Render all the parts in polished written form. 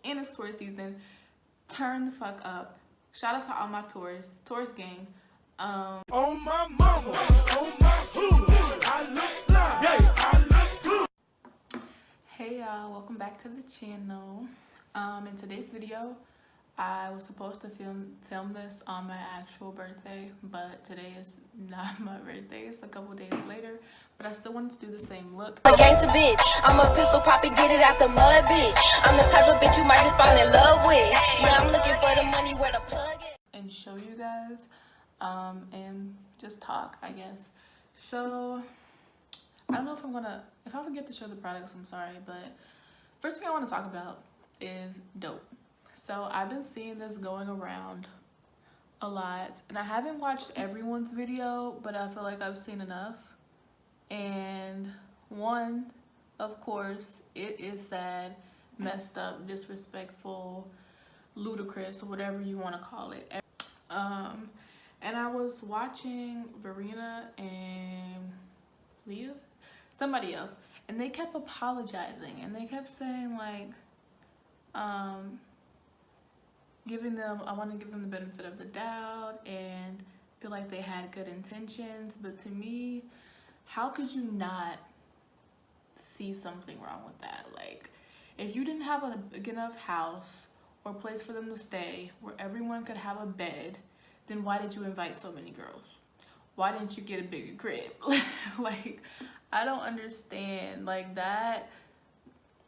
and it's tourist season. Turn the fuck up. Shout out to all my tourist gang. Oh my mama, oh my hood, I look fly, yeah, I look good. Hey y'all, welcome back to the channel. In today's video, I was supposed to film this on my actual birthday, but today is not my birthday. It's a couple days later, but I still wanted to do the same look. A gangsta bitch, I'm a pistol poppin', get it out the mud, bitch. I'm the type of bitch you might just fall in love with. Yeah, I'm looking for the money where the plug is. And show you guys, and just talk, I guess. So, I don't know if I forget to show the products, I'm sorry, but first thing I want to talk about is dope. So I've been seeing this going around a lot, and I haven't watched everyone's video, but I feel like I've seen enough. And one, of course, it is sad, messed up, disrespectful, ludicrous, or whatever you want to call it. And I was watching Verena and Leah, somebody else, and they kept apologizing, and they kept saying like, I want to give them the benefit of the doubt and feel like they had good intentions. But to me, how could you not see something wrong with that? Like, if you didn't have a big enough house or place for them to stay where everyone could have a bed, then why did you invite so many girls? Why didn't you get a bigger crib? Like, I don't understand. Like, that,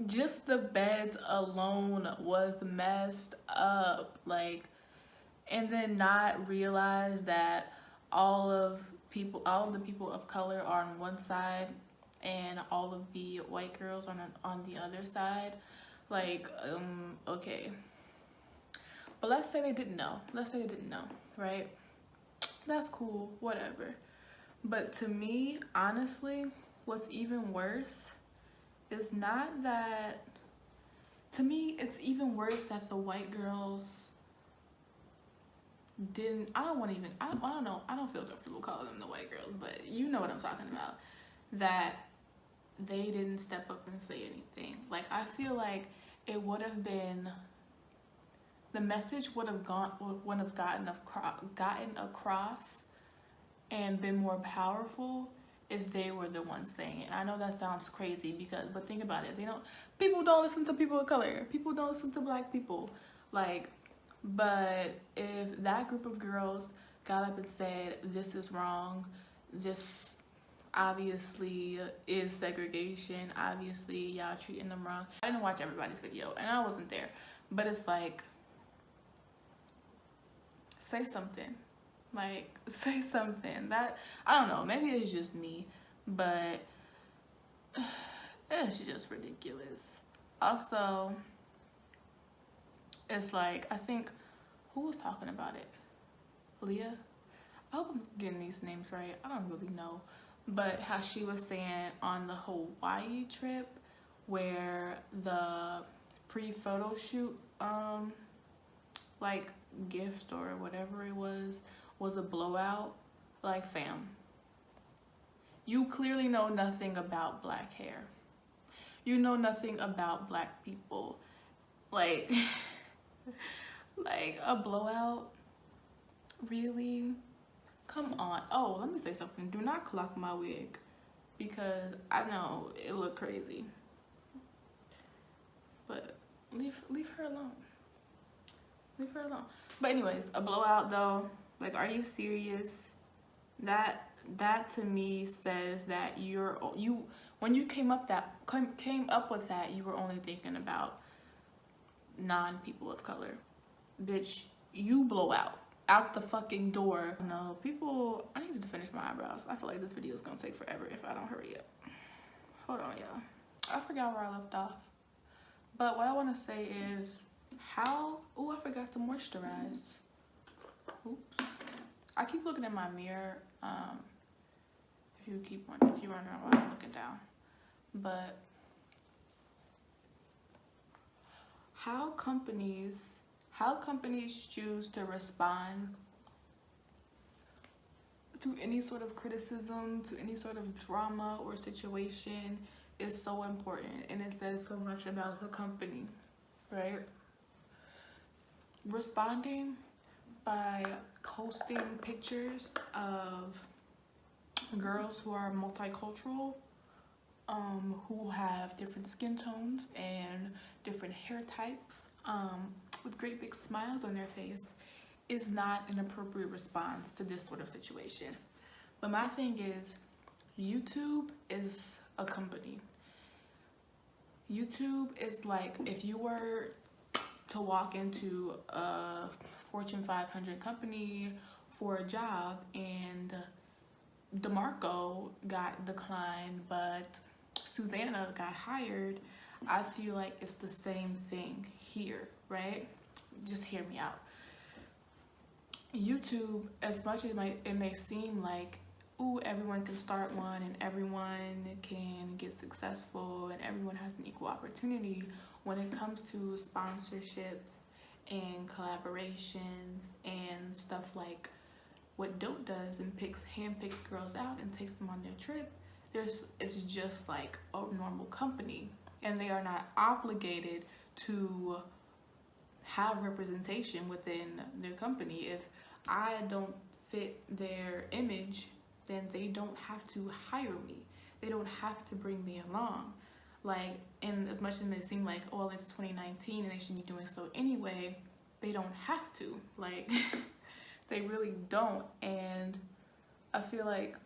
just the beds alone was messed up. Like, and then not realize that all of the people of color are on one side and all of the white girls are on the other side. Like, okay. But let's say they didn't know. Right? That's cool, whatever. But to me, honestly, what's even worse is not that, to me, it's even worse that the white girls didn't, I don't know, I don't feel comfortable calling them the white girls, but you know what I'm talking about, that they didn't step up and say anything. Like, I feel like it would have been, the message would have gotten across and been more powerful if they were the ones saying it. I know that sounds crazy but think about it. People don't listen to people of color. People don't listen to black people. Like, but if that group of girls got up and said, this is wrong, this obviously is segregation, obviously y'all treating them wrong. I didn't watch everybody's video and I wasn't there, but it's like, say something. Like, say something. That, I don't know, maybe it's just me, but it's just ridiculous. Also, it's like, I think, who was talking about it? Leah? I hope I'm getting these names right. I don't really know. But how she was saying on the Hawaii trip where the pre-photo shoot, like, gift or whatever it was a blowout. Like, fam, you clearly know nothing about black hair. You know nothing about black people. Like, like a blowout? Really? Come on. Oh, let me say something. Do not clock my wig because I know it looked crazy. But leave her alone. Leave her alone. But anyways, a blowout though, like, are you serious? That to me says that when you came up with that, you were only thinking about non-people of color. Bitch, you blow out the fucking door. No, people, I need to finish my eyebrows. I feel like this video is gonna take forever if I don't hurry up. Hold on, y'all. I forgot where I left off. But what I want to say is, I forgot to moisturize. Oops. I keep looking at my mirror, if you're wondering why I'm looking down. But how companies choose to respond to any sort of criticism, to any sort of drama or situation is so important, and it says so much about the company, right? responding by posting pictures of girls who are multicultural, who have different skin tones and different hair types, with great big smiles on their face, is not an appropriate response to this sort of situation. But my thing is, YouTube is a company. YouTube is like if you were to walk into a Fortune 500 company for a job and DeMarco got declined but Susanna got hired. I feel like it's the same thing here, right? Just hear me out. YouTube, as much as it may seem like, ooh, everyone can start one and everyone can get successful and everyone has an equal opportunity, when it comes to sponsorships and collaborations and stuff like what Dope does and handpicks girls out and takes them on their trip, it's just like a normal company, and they are not obligated to have representation within their company. If I don't fit their image, then they don't have to hire me. They don't have to bring me along. Like, and as much as it may seem like, oh, it's 2019 and they should be doing so anyway, they don't have to. Like, they really don't. And I feel like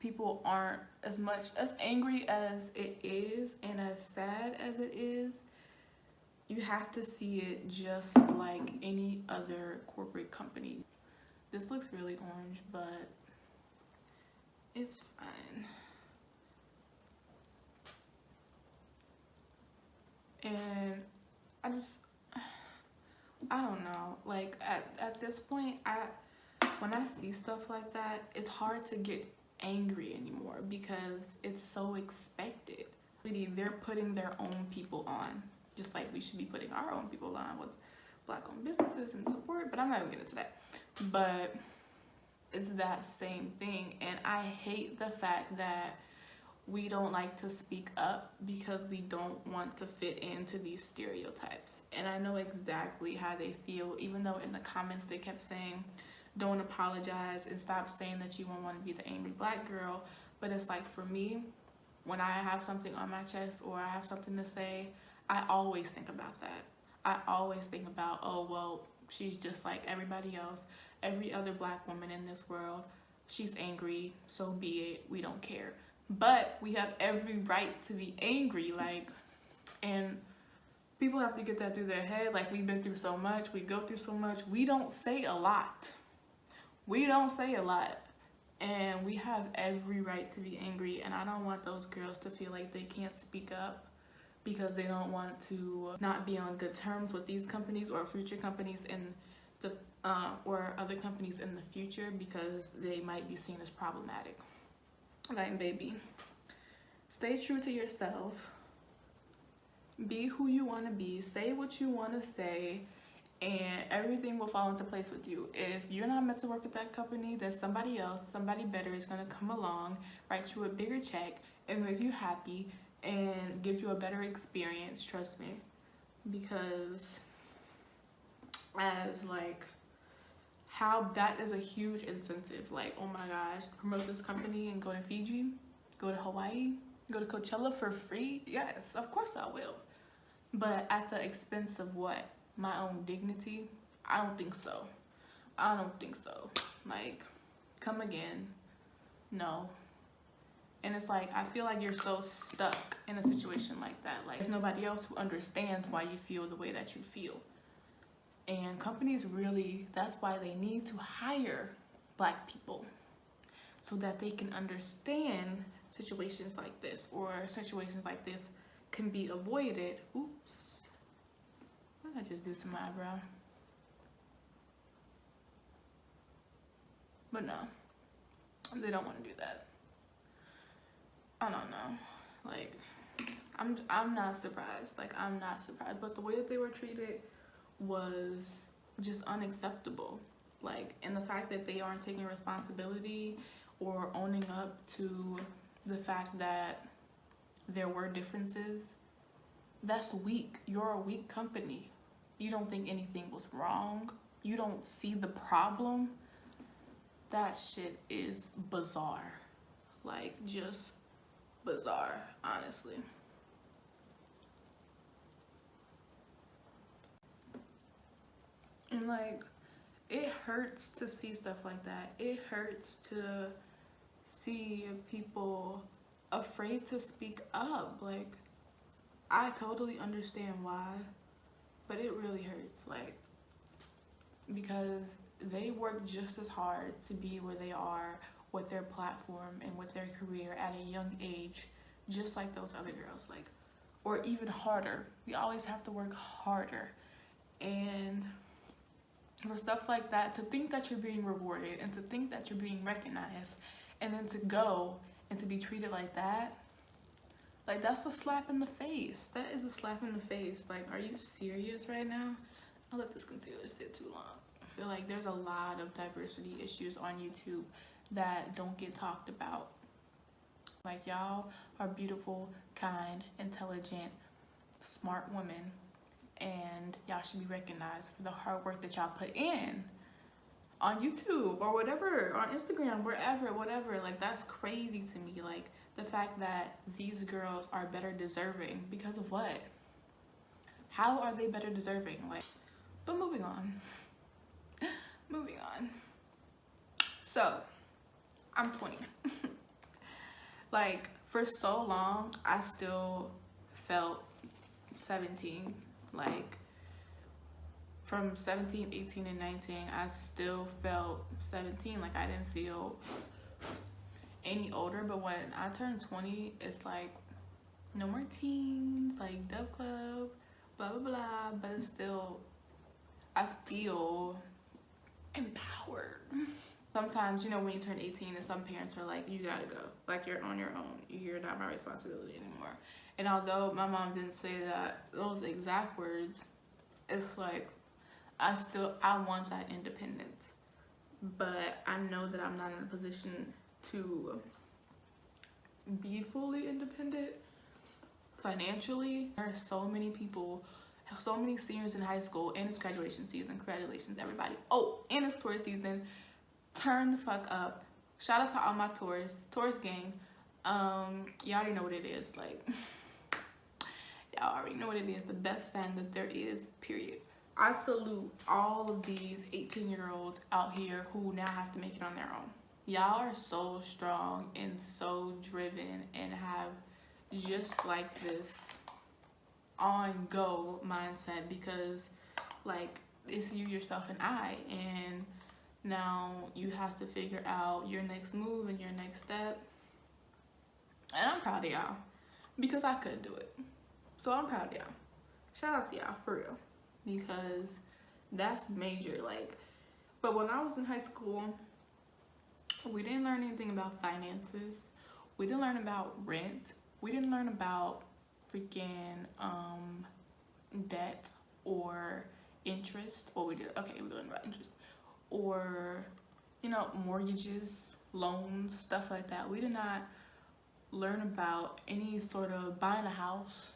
people aren't as much as angry as it is and as sad as it is. You have to see it just like any other corporate company. This looks really orange, but it's fine. And I don't know, like at this point, when I see stuff like that, it's hard to get angry anymore because it's so expected. They're putting their own people on, just like we should be putting our own people on with Black-owned businesses and support, but I'm not gonna get into that. But it's that same thing, and I hate the fact that we don't like to speak up because we don't want to fit into these stereotypes. And I know exactly how they feel, even though in the comments they kept saying, don't apologize and stop saying that you won't want to be the angry Black girl. But it's like, for me, when I have something on my chest or I have something to say, I always think about that. I always think about, oh, well, she's just like everybody else. Every other Black woman in this world, she's angry, so be it, we don't care. But we have every right to be angry, like, and people have to get that through their head. Like, we've been through so much, we go through so much, we don't say a lot. We don't say a lot, and we have every right to be angry, and I don't want those girls to feel like they can't speak up because they don't want to not be on good terms with these companies or future companies in the or other companies in the future because they might be seen as problematic. Like, baby, stay true to yourself. Be who you want to be. Say what you want to say, and everything will fall into place with you. If you're not meant to work at that company, then somebody else, somebody better is going to come along, write you a bigger check, and make you happy and give you a better experience. Trust me. Because as like how that is a huge incentive. Like, oh my gosh, promote this company and go to Fiji, go to Hawaii, go to Coachella for free. Yes, of course I will. But at the expense of what? My own dignity? I don't think so. I don't think so. Like, come again. No. And it's like, I feel like you're so stuck in a situation like that. Like, there's nobody else who understands why you feel the way that you feel. And companies really, that's why they need to hire Black people, so that they can understand situations like this, or situations like this can be avoided. Oops. What did I just do to my eyebrow? But no, they don't want to do that. I don't know. Like, I'm not surprised. Like, I'm not surprised. But the way that they were treated was just unacceptable. Like, and the fact that they aren't taking responsibility or owning up to the fact that there were differences, that's weak. You're a weak company. you don't think anything was wrong, you don't see the problem, that shit is bizarre. Like, just bizarre, honestly. And like, it hurts to see stuff like that. It hurts to see people afraid to speak up. Like, I totally understand why, but it really hurts. Like, because they work just as hard to be where they are with their platform and with their career at a young age, just like those other girls. Like, or even harder. We always have to work harder. And for stuff like that, to think that you're being rewarded and to think that you're being recognized, and then to go and to be treated like that, like, that's a slap in the face. That is a slap in the face. Like, are you serious right now? I'll let this concealer sit too long. I feel like there's a lot of diversity issues on YouTube that don't get talked about. Like, y'all are beautiful, kind, intelligent, smart women, and y'all should be recognized for the hard work that y'all put in on YouTube or whatever, on Instagram, wherever, whatever. Like, that's crazy to me. Like, the fact that these girls are better deserving because of what? How are they better deserving? Like, but moving on. Moving on. So, I'm 20. Like, for so long, I still felt 17. Like, from 17, 18, and 19, I still felt 17. Like, I didn't feel any older. But when I turned 20, it's like, no more teens, like Dove Club, blah, blah, blah. But it's still, I feel empowered. Sometimes, you know, when you turn 18 and some parents are like, you gotta go. Like, you're on your own. You're not my responsibility anymore. And although my mom didn't say that, those exact words, it's like, I want that independence. But I know that I'm not in a position to be fully independent financially. There are so mmany people, so many seniors in high school, and it's graduation season. Congratulations, everybody. Oh, and it's tour season. Turn the fuck up. Shout out to all my tours gang. You already know what it is. Like, y'all already know what it is. The best fan that there is, period. I salute all of these 18-year-olds out here who now have to make it on their own. Y'all are so strong and so driven and have just like this on-go mindset, because like, it's you, yourself, and I, and now you have to figure out your next move and your next step. And I'm proud of y'all, because I couldn't do it. So I'm proud of y'all. Shout out to y'all, for real, because that's major. Like, but when I was in high school, we didn't learn anything about finances. We didn't learn about rent. We didn't learn about freaking debt or interest. Well, we did. Okay, we learned about interest, or, you know, mortgages, loans, stuff like that. We did not learn about any sort of buying a house,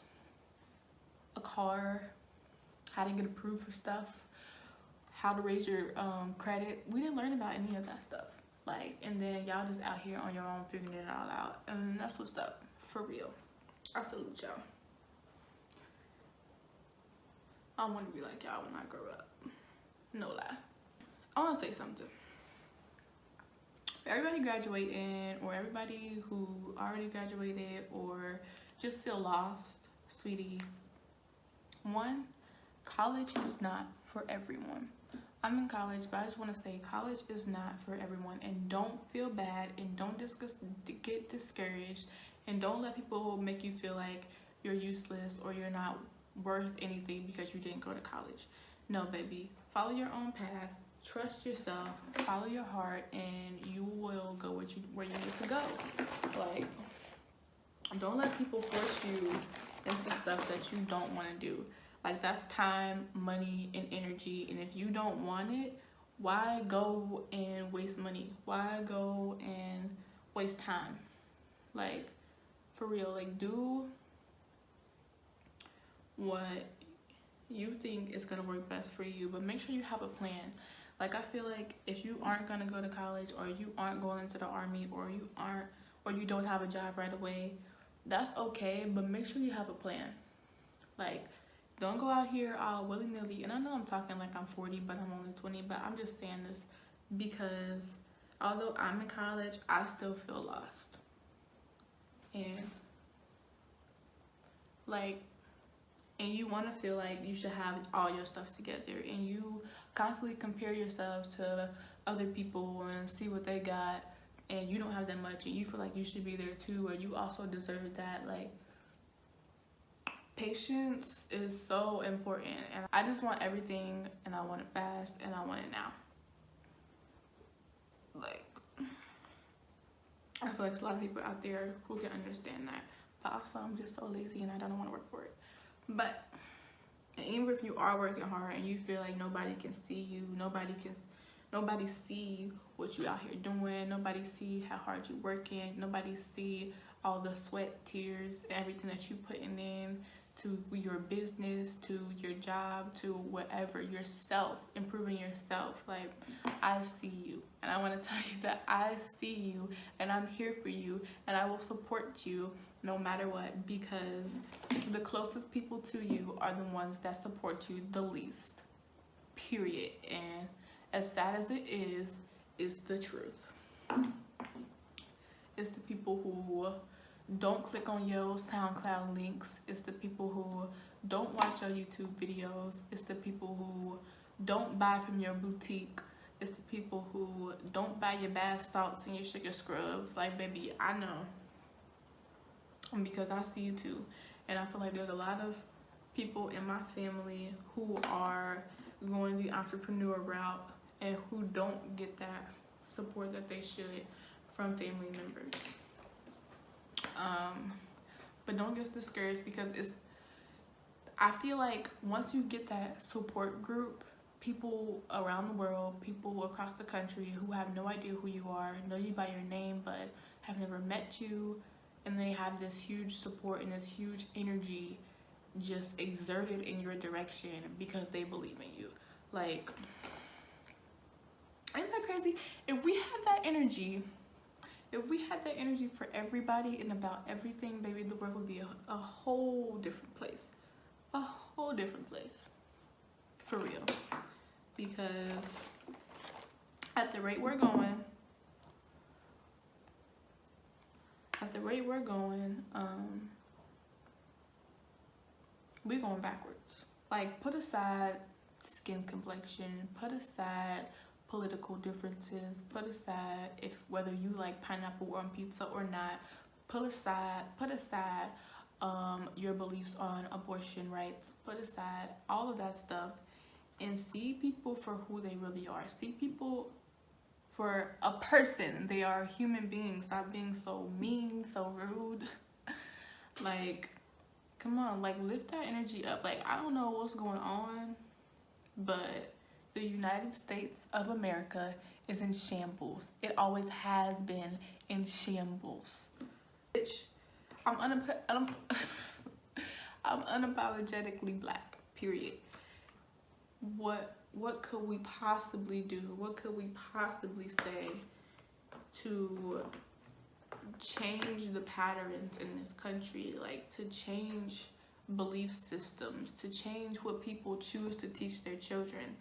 a car, how to get approved for stuff, how to raise your credit. We didn't learn about any of that stuff. Like, and then y'all just out here on your own figuring it all out, and that's what's up, for real. I salute y'all. I want to be like y'all when I grow up. No lie. I want to say something. For everybody graduating, or everybody who already graduated, or just feel lost, sweetie. One, college is not for everyone. I'm in college, but I just want to say college is not for everyone. And don't feel bad, and don't get discouraged, and don't let people make you feel like you're useless or you're not worth anything because you didn't go to college. No, baby. Follow your own path. Trust yourself. Follow your heart, and you will go where you need to go. Like, don't let people force you into stuff that you don't want to do. Like, that's time, money, and energy. And if you don't want it, why go and waste money? Why go and waste time? Like, for real, like, do what you think it's gonna work best for you, but make sure you have a plan. Like, I feel like if you aren't gonna go to college, or you aren't going into the army, or you don't have a job right away, that's okay, but make sure you have a plan. Like, don't go out here all willy-nilly. And I know I'm talking like I'm 40, but I'm only 20, but I'm just saying this because although I'm in college, I still feel lost. And like, and you want to feel like you should have all your stuff together, and you constantly compare yourself to other people and see what they got, and you don't have that much, and you feel like you should be there too, or you also deserve that. Like, patience is so important, and I just want everything, and I want it fast, and I want it now. Like, I feel like there's a lot of people out there who can understand that, but also I'm just so lazy and I don't want to work for it. But even if you are working hard and you feel like nobody can see you, nobody see what you out here doing, nobody see how hard you working, nobody see all the sweat, tears, everything that you putting in to your business, to your job, to whatever, yourself, improving yourself. Like, I see you, and I want to tell you that I see you, and I'm here for you, and I will support you no matter what, because the closest people to you are the ones that support you the least, period. And as sad as it is the truth. It's the people who don't click on your SoundCloud links. It's the people who don't watch your YouTube videos. It's the people who don't buy from your boutique. It's the people who don't buy your bath salts and your sugar scrubs. Like, baby, I know, because I see you too. And I feel like there's a lot of people in my family who are going the entrepreneur route and who don't get that support that they should from family members. But don't get discouraged, because I feel like once you get that support group, people around the world, people across the country who have no idea who you are, know you by your name but have never met you, and they have this huge support and this huge energy just exerted in your direction because they believe in you. Like, isn't that crazy? If we had that energy for everybody and about everything, baby, the world would be a whole different place. A whole different place. For real. Because at the rate we're going, we're going backwards. Like, put aside skin complexion, put aside political differences, put aside whether you like pineapple on pizza or not, put aside your beliefs on abortion rights, put aside all of that stuff, and see people for who they really are. See people for a person. They are human beings. Stop being so mean, so rude. Like, come on, like, lift that energy up. Like, I don't know what's going on, but the United States of America is in shambles. It always has been in shambles. Bitch, I'm unapologetically black, period. What could we possibly do? What could we possibly say to change the patterns in this country? Like, to change belief systems, to change what people choose to teach their children,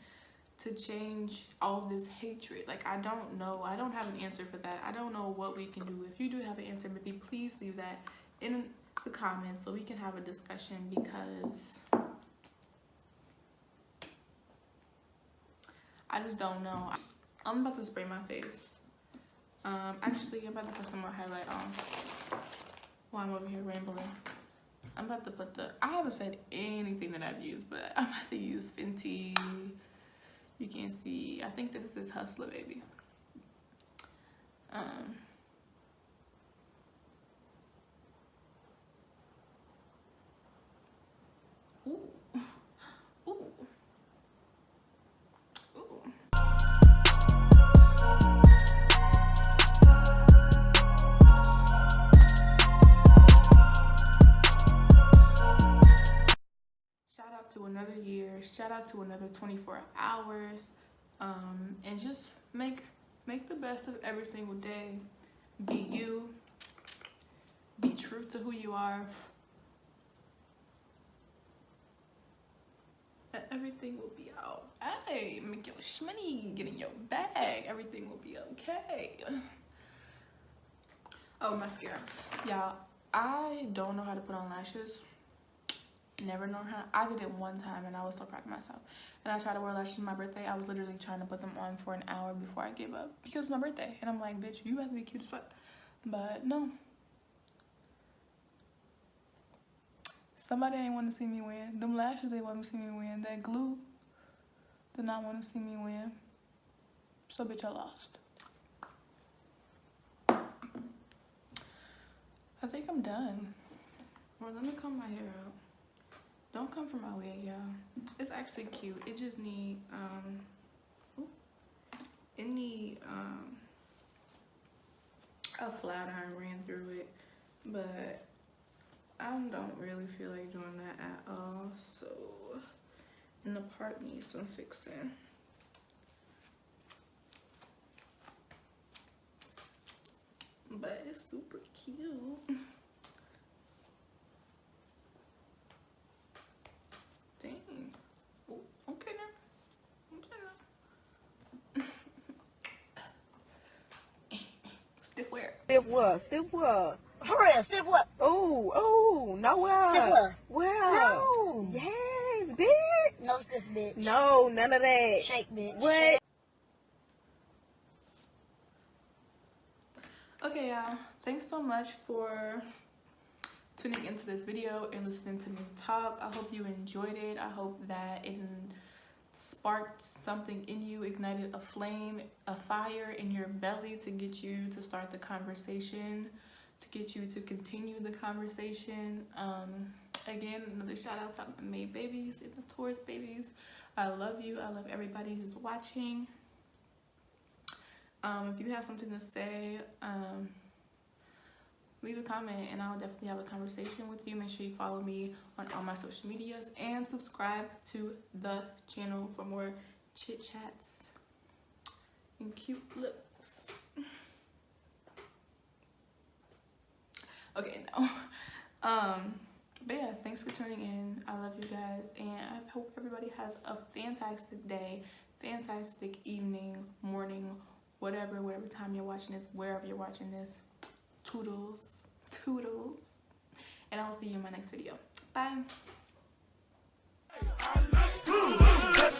to change all this hatred. Like, I don't know. I don't have an answer for that. I don't know what we can do. If you do have an answer, maybe please leave that in the comments so we can have a discussion, because I just don't know. I'm about to spray my face. Actually, I'm about to put some more highlight on while I'm over here rambling. I'm about to put I haven't said anything that I've used, but I'm about to use Fenty. You can see, I think this is Hustler, baby. Ooh. Ooh. Ooh. Shout out to another year shout out to another 24 hours. And just make the best of every single day. Be you. Be true to who you are. And everything will be all right. Make your shmoney, get in your bag. Everything will be okay. Oh, mascara. Y'all, I don't know how to put on lashes. Never known how. I did it one time and I was so proud of myself. And I tried to wear lashes on my birthday. I was literally trying to put them on for an hour before I gave up. Because it's my birthday. And I'm like, bitch, you have to be cute as fuck. But no. Somebody ain't want to see me win. Them lashes, they want to see me win. That glue did not want to see me win. So, bitch, I lost. I think I'm done. Well, let me comb my hair out. Don't come for my wig, y'all. It's actually cute. It just need, a flat iron ran through it. But I don't really feel like doing that at all. So, and the part needs some fixing. But it's super cute. Dang. Oh, okay now. Stiff wear. Stiff what? Stiff what? For real, stiff what? Oh, no wow. Stiff what? Wow. No. Yes, bitch. No stiff bitch. No, none of that. Shake bitch. What? Okay, y'all. Thanks so much for tuning into this video and listening to me talk. I hope you enjoyed it. I hope that it sparked something in you, ignited a flame, a fire in your belly to get you to start the conversation, to get you to continue the conversation. Again, another shout out to my May babies and the Taurus babies. I love you. I love everybody who's watching. If you have something to say, leave a comment and I'll definitely have a conversation with you. Make sure you follow me on all my social medias and subscribe to the channel for more chit chats and cute looks. Okay, no. But yeah, thanks for tuning in. I love you guys and I hope everybody has a fantastic day, fantastic evening, morning, whatever time you're watching this, wherever you're watching this. Toodles. And I'll see you in my next video. Bye. I look good.